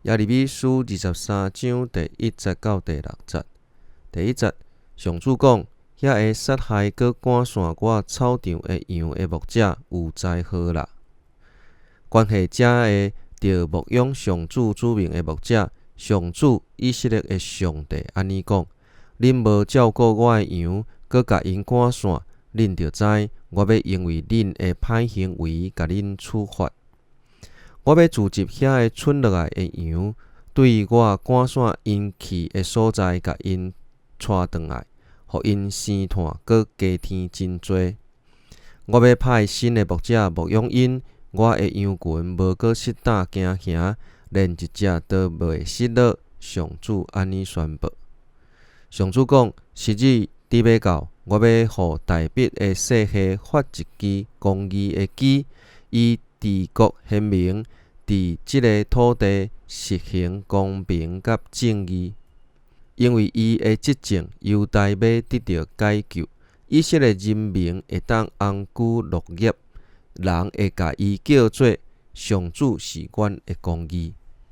耶利米书23章第1节到第6节。第1节，上主讲：遐会杀害佮赶散我草场的羊的牧者有灾祸啦！关系遮个着牧养上主子民的牧者，上主以色列的上帝安尼讲：恁无照顾我的羊，佮甲因赶散，恁着知我要因为恁的歹行为甲恁处罚。我要聚集遐个剩落来的羊，对我赶散因去的所在，甲因带转来，互因生炭佮加添真多。我要派新的牧者牧养因，我的羊群无搁失胆惊吓，连一只都袂失落。上主安尼宣布。上主讲：时日伫要到，我要互大笔的细虾发一支公义的旗，以治国显明，伫即个土地实行公平甲正义。因为伊的执政，犹大要得到解救，以色列人民会当安居乐业，人会甲伊叫做上主是阮的公义。